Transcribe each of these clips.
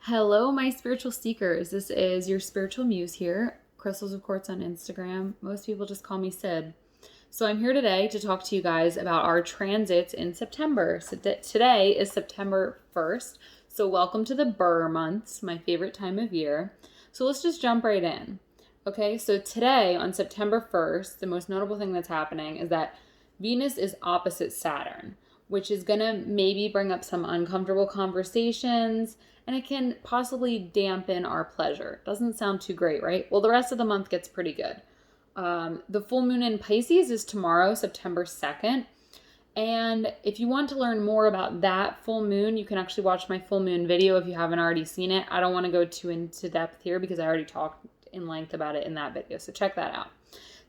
Hello, my spiritual seekers. This is your spiritual muse here, Crystals of Quartz on Instagram. Most people just call me Sid. So I'm here today to talk to you guys about our transits in September. So today is September 1st. So welcome to the Burr months, my favorite time of year. So let's just jump right in. Okay, so today on September 1st, the most notable thing that's happening is that Venus is opposite Saturn, which is going to maybe bring up some uncomfortable conversations, and it can possibly dampen our pleasure. Doesn't sound too great, right? Well, the rest of the month gets pretty good. The full moon in Pisces is tomorrow, September 2nd. And if you want to learn more about that full moon, you can actually watch my full moon video if you haven't already seen it. I don't want to go too into depth here because I already talked in length about it in that video, so check that out.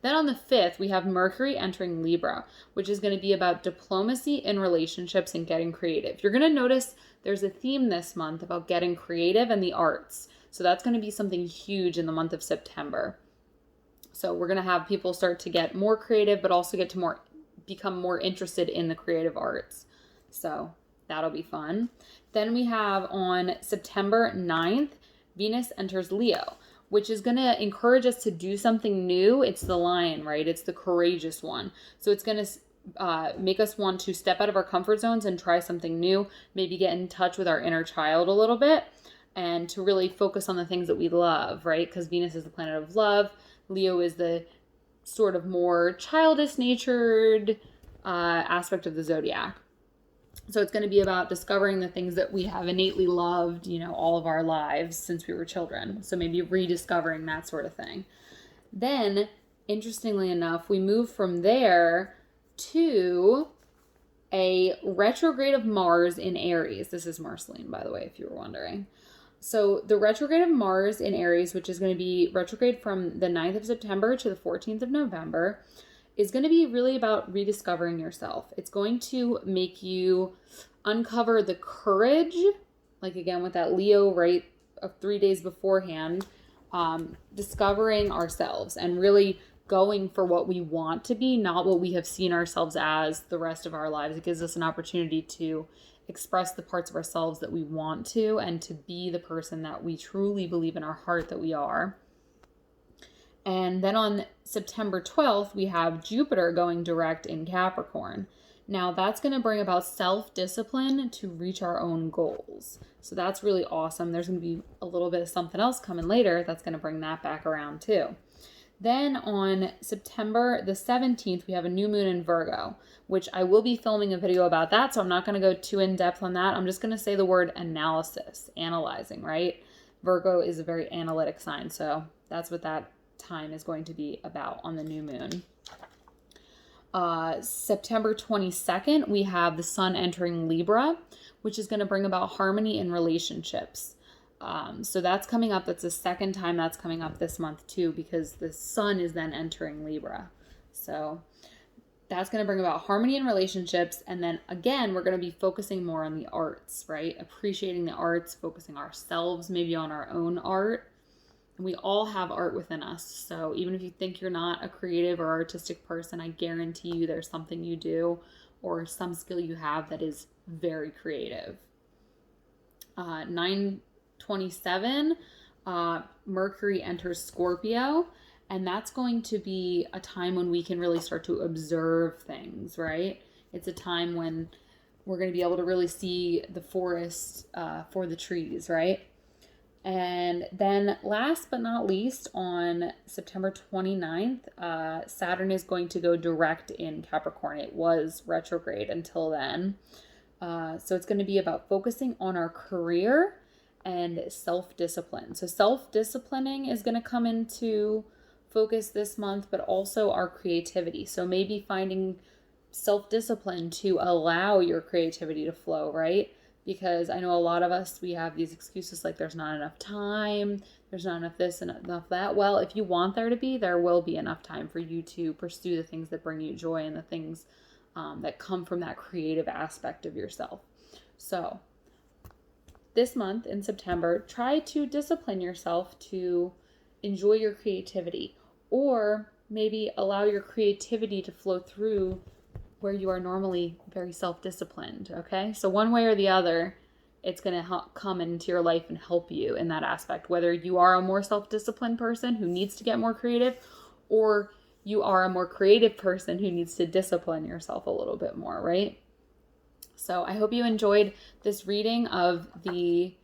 Then on the 5th, we have Mercury entering Libra, which is going to be about diplomacy in relationships and getting creative. You're going to notice there's a theme this month about getting creative and the arts. So that's going to be something huge in the month of September. So we're going to have people start to get more creative, but also get to become more interested in the creative arts. So that'll be fun. Then we have on September 9th, Venus enters Leo, which is going to encourage us to do something new. It's the lion, right? It's the courageous one. So it's going to make us want to step out of our comfort zones and try something new, maybe get in touch with our inner child a little bit, and to really focus on the things that we love, right? Because Venus is the planet of love. Leo is the sort of more childish natured aspect of the zodiac. So it's going to be about discovering the things that we have innately loved, all of our lives since we were children. So maybe rediscovering that sort of thing. Then, interestingly enough, we move from there to a retrograde of Mars in Aries. This is Marceline, by the way, if you were wondering. So the retrograde of Mars in Aries, which is going to be retrograde from the 9th of September to the 14th of November, is going to be really about rediscovering yourself. It's going to make you uncover the courage, like again with that Leo, right, of 3 days beforehand, discovering ourselves and really going for what we want to be, not what we have seen ourselves as the rest of our lives. It gives us an opportunity to express the parts of ourselves that we want to and to be the person that we truly believe in our heart that we are. And then on September 12th, we have Jupiter going direct in Capricorn. Now that's going to bring about self-discipline to reach our own goals. So that's really awesome. There's going to be a little bit of something else coming later that's going to bring that back around too. Then on September the 17th, we have a new moon in Virgo, which I will be filming a video about that. So I'm not going to go too in depth on that. I'm just going to say the word analysis, analyzing, right? Virgo is a very analytic sign. So that's what that time is going to be about on the new moon. September 22nd, we have the sun entering Libra, which is going to bring about harmony in relationships. So that's coming up. That's the second time that's coming up this month too, because the sun is then entering Libra. So that's going to bring about harmony in relationships. And then again, we're going to be focusing more on the arts, right? Appreciating the arts, focusing ourselves maybe on our own art. And we all have art within us. So even if you think you're not a creative or artistic person, I guarantee you there's something you do or some skill you have that is very creative. 9/27, Mercury enters Scorpio, and that's going to be a time when we can really start to observe things, right? It's a time when we're going to be able to really see the forest for the trees, right? And then last but not least, on September 29th, Saturn is going to go direct in Capricorn. It was retrograde until then. So it's going to be about focusing on our career and self-discipline. So self-disciplining is going to come into focus this month, but also our creativity. So maybe finding self-discipline to allow your creativity to flow, right? Because I know a lot of us, we have these excuses like there's not enough time, there's not enough this and enough that. Well, if you want there to be, there will be enough time for you to pursue the things that bring you joy and the things that come from that creative aspect of yourself. So this month in September, try to discipline yourself to enjoy your creativity, or maybe allow your creativity to flow through where you are normally very self-disciplined, okay? So one way or the other, it's going to come into your life and help you in that aspect. Whether you are a more self-disciplined person who needs to get more creative, or you are a more creative person who needs to discipline yourself a little bit more, right? So I hope you enjoyed this reading of the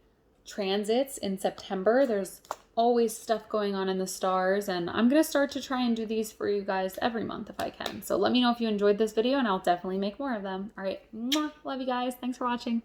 transits in September. There's always stuff going on in the stars, and I'm going to start to try and do these for you guys every month if I can. So let me know if you enjoyed this video, and I'll definitely make more of them. All right. Mwah. Love you guys. Thanks for watching.